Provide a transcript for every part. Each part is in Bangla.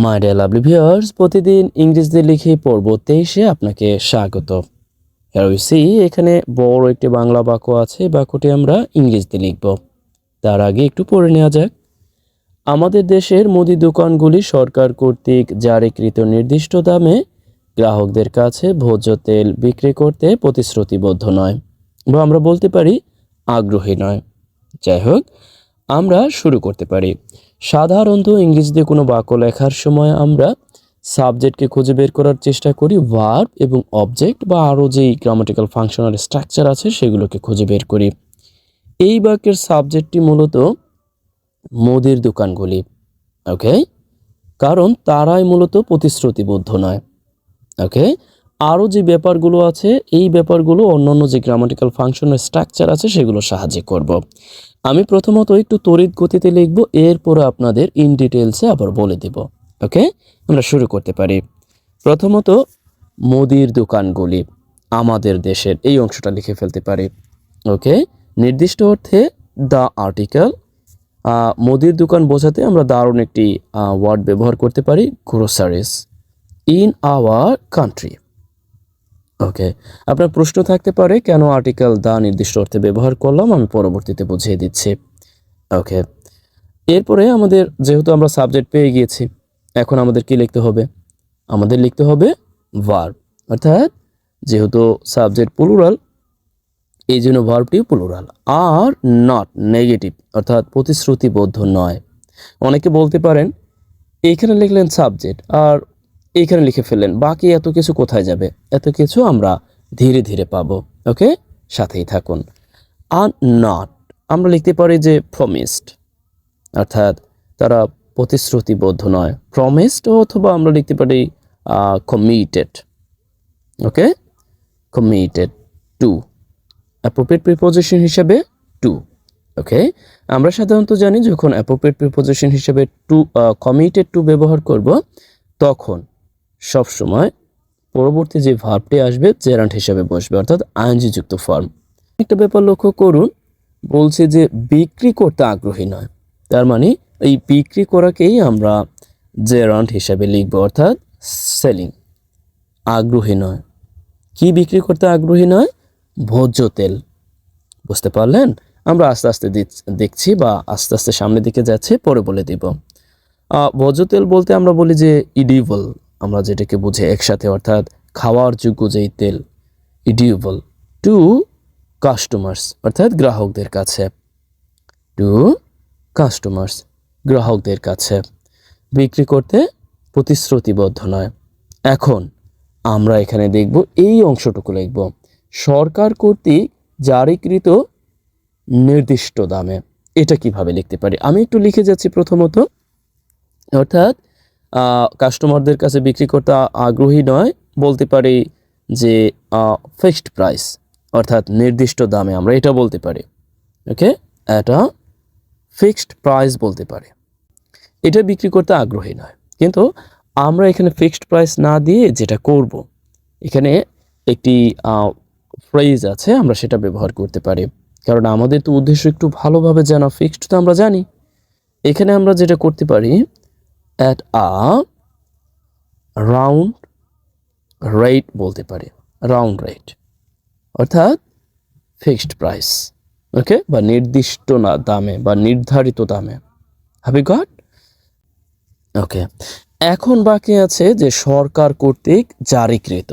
মাই ডিয়ার লাভলি ভিউয়ার্স, প্রতিদিন ইংরেজিতে লিখে পড়ব 23-এ আপনাকে স্বাগত। হিয়ার উই সি, এখানে বড় একটি বাংলা বাক্য আছে। বাক্যটি আমরা ইংরেজিতে লিখব। তার আগে একটু পড়ে নেওয়া যাক। আমাদের দেশের মুদি দোকানগুলি সরকার কর্তৃক জারিকৃত নির্দিষ্ট দামে গ্রাহকদের কাছে ভোজ্য তেল বিক্রি করতে প্রতিশ্রুতিবদ্ধ নয়, বা আমরা বলতে পারি আগ্রহী নয়। যাই হোক, আমরা শুরু করতে পারি। সাধারণত ইংরেজিতে কোনো বাক্য লেখার সময় আমরা সাবজেক্টকে খুঁজে বের করার চেষ্টা করি, ভার্ব এবং অবজেক্ট বা আরও যেই গ্রামাটিক্যাল ফাংশনাল স্ট্রাকচার আছে সেগুলোকে খুঁজে বের করি। এই বাক্যের সাবজেক্টটি মূলত মুদির দোকানগুলি, ওকে, কারণ তারাই মূলত প্রতিশ্রুতিবদ্ধ নয়। ওকে, আরও যে ব্যাপারগুলো আছে এই ব্যাপারগুলো অন্যান্য যে গ্রামাটিক্যাল ফাংশনাল স্ট্রাকচার আছে সেগুলো সাহায্য করব। আমি প্রথমত একটু তড়িৎ গতিতে লিখব, এরপরে আপনাদের ইন ডিটেলসে আবার বলে দেব। ওকে, আমরা শুরু করতে পারি। প্রথমত মুদির দোকানগুলি আমাদের দেশের, এই অংশটা লিখে ফেলতে পারি। ওকে, নির্দিষ্ট অর্থে দ্য আর্টিকেল, মুদির দোকান বোঝাতে আমরা দারুণ একটি ওয়ার্ড ব্যবহার করতে পারি, গ্রোসারিস ইন আওয়ার কান্ট্রি। ওকে, আপনার প্রশ্ন থাকতে পারে কেন আর্টিকেল দা নির্দিষ্ট অর্থে ব্যবহার করলাম, আমি পরবর্তীতে বুঝিয়ে দিচ্ছি। ওকে, এরপরে আমাদের যেহেতু আমরা সাবজেক্ট পেয়ে গিয়েছি, এখন আমাদের কি লিখতে হবে? আমাদের লিখতে হবে ভার্ব, অর্থাৎ যেহেতু সাবজেক্ট প্লুরাল এই জন্য ভার্বটিও প্লুরাল। আর নট নেগেটিভ, অর্থাৎ প্রতিশ্রুতিবদ্ধ নয়। অনেকে বলতে পারেন এইখানে লিখলেন সাবজেক্ট আর এইখানে লিখে ফেললেন, বাকি এত কিছু কোথায় যাবে? এত কিছু আমরা ধীরে ধীরে পাবো। ওকে, সাথেই থাকুন। আর নট আমরা লিখতে পারি যে প্রমিসড, অর্থাৎ তারা প্রতিশ্রুতিবদ্ধ নয়, প্রমিসড, অথবা আমরা লিখতে পারি কমিটেড। ওকে, কমিটেড টু, অ্যাপ্রোপ্রিয়েট প্রিপোজিশন হিসেবে টু। ওকে, আমরা সাধারণত জানি যখন অ্যাপ্রোপ্রিয়েট প্রিপোজিশন হিসেবে টু, কমিটেড টু ব্যবহার করব, তখন সবসময় পরবর্তী যে ভার্বটি আসবে জেরান্ট হিসেবে বসবে, অর্থাৎ আইএনজি যুক্ত ফর্ম। একটা ব্যাপার লক্ষ্য করুন, বলছে যে বিক্রি করতে আগ্রহী নয়, তার মানে এই বিক্রি করাকেই আমরা জেরান্ট হিসেবে লিখব, অর্থাৎ সেলিং। আগ্রহী নয়, কি বিক্রি করতে আগ্রহী নয়? ভোজ্য তেল। বুঝতে পারলেন? আমরা আস্তে আস্তে দেখছি বা আস্তে আস্তে সামনের দিকে যাচ্ছি, পরে বলে দিব। ভোজ্য তেল বলতে আমরা বলি যে ইডিবল, আমরা যেটাকে বুঝি একসাথে, অর্থাৎ খাওয়ার যোগ্য যেই তেল, ইডিবল। টু কাস্টমার্স, অর্থাৎ গ্রাহকদের কাছে। টু কাস্টমার্স, গ্রাহকদের কাছে। বিক্রি করতে প্রতিশ্রুতিবদ্ধ নয়। এখন আমরা এখানে দেখব এই অংশটুকু লিখব, সরকার কর্তৃক জারিকৃত নির্দিষ্ট দামে। এটা কিভাবে লিখতে পারি? আমি একটু লিখে যাচ্ছি প্রথমত, অর্থাৎ কাস্টমারদের কাছে বিক্রি করতে আগ্রহী নয়, বলতে পারি যে ফিক্সড প্রাইস, অর্থাৎ নির্দিষ্ট দামে আমরা এটা বলতে পারি। ওকে, এটা ফিক্সড প্রাইস বলতে পারি, এটা বিক্রি করতে আগ্রহী নয়। কিন্তু আমরা এখানে ফিক্সড প্রাইস না দিয়ে যেটা করব, এখানে একটি ফ্রেজ আছে, আমরা সেটা ব্যবহার করতে পারি, কারণ আমাদের তো উদ্দেশ্য একটু ভালোভাবে জানা। ফিক্সড তো আমরা জানি, এখানে আমরা যেটা করতে পারি, অ্যাট আ রাউন্ড রেট বলতে পারি, রাউন্ড রেট, অর্থাৎ ফিক্সড প্রাইস। ওকে, বা নির্দিষ্ট না দামে বা নির্ধারিত দামে। Have you got? ওকে, এখন বাকি আছে যে সরকার কর্তৃক জারিকৃত,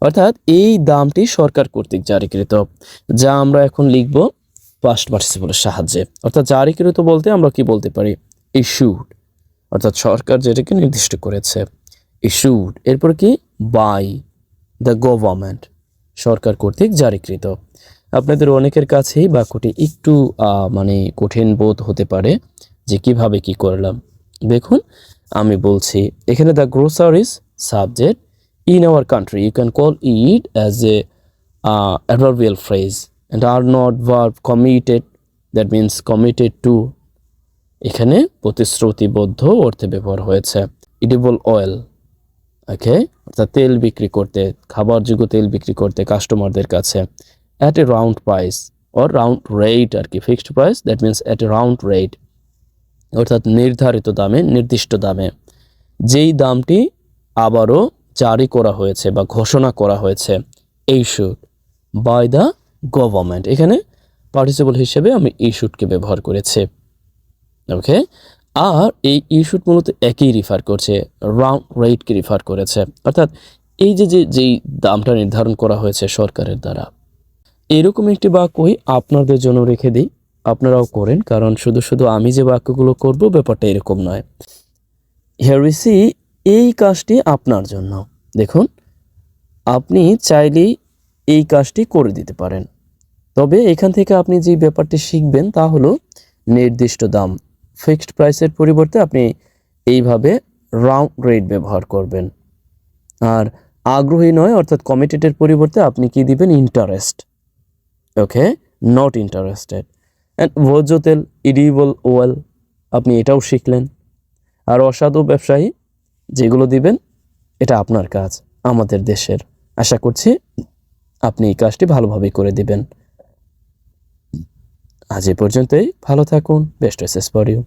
অর্থাৎ এই দামটি সরকার কর্তৃক জারিকৃত, যা আমরা এখন লিখব পাস্ট পার্টিসিপলের সাহায্যে। অর্থাৎ জারিকৃত বলতে আমরা কি বলতে পারি? ইস্যুড, অর্থাৎ সরকার যেটাকে নির্দিষ্ট করেছে, ইস্যুড। এরপর কি? বাই দ্য গভর্নমেন্ট, সরকার কর্তৃক জারিকৃত। আপনাদের অনেকের কাছেই বাক্যটি একটু মানে কঠিন বোধ হতে পারে যে কিভাবে কি করলাম। দেখুন, আমি বলছি এখানে the groceries subject, in our country you can call it as a adverbial phrase and are not verb committed, that means committed to, এখানে প্রতিশ্রুতিবদ্ধ অর্থে ব্যবহার হয়েছে। edible oil, ওকে, অর্থাৎ তেল বিক্রি করতে, খাবার যোগ্য তেল বিক্রি করতে কাস্টমারদের কাছে। at a round price or round rate আর কি, fixed price, that means at a round rate, অর্থাৎ নির্ধারিত দামে, নির্দিষ্ট দামে। যেই দামটি আবারও জারি করা হয়েছে বা ঘোষণা করা হয়েছে, ইস্যুড বাই দ্য গভর্নমেন্ট। এখানে পার্টিসিপল হিসেবে আমি ইস্যুডকে ব্যবহার করেছি। ওকে, আর এই ইস্যুড মূলত একই রিফার করছে, রাউন্ড রেটকে রিফার করেছে, অর্থাৎ এই যেই দামটা নির্ধারণ করা হয়েছে সরকারের দ্বারা। এরকম একটি বাক্যই আপনাদের জন্য রেখে দিই, আপনারাও করেন, কারণ শুধু শুধু আমি যে বাক্যগুলো করব ব্যাপারটা এরকম নয়। হিয়ার উই সি, এই কাজটি আপনার জন্য। দেখুন, আপনি চাইলেই এই কাজটি করে দিতে পারেন, তবে এখান থেকে আপনি যে ব্যাপারটি শিখবেন তা হলো নির্দিষ্ট দাম, ফিক্সড প্রাইসের পরিবর্তে আপনি এইভাবে রাউন্ড রেট ব্যবহার করবেন। আর আগ্রহী নয় অর্থাৎ কমিটেডের পরিবর্তে আপনি কি দিবেন? Interest. Okay, not interested. And ভোজ্য তেল, ইডিবল ওয়েল, আপনি এটাও শিখলেন। আর অসাধু ব্যবসায়ী, যেগুলো দিবেন এটা আপনার কাজ, আমাদের দেশের। আশা করছি আপনি এই কাজটি ভালোভাবে করে দিবেন। আজ এ পর্যন্তই, ভালো থাকুন, বেস্ট উইশেস ফর ইউ।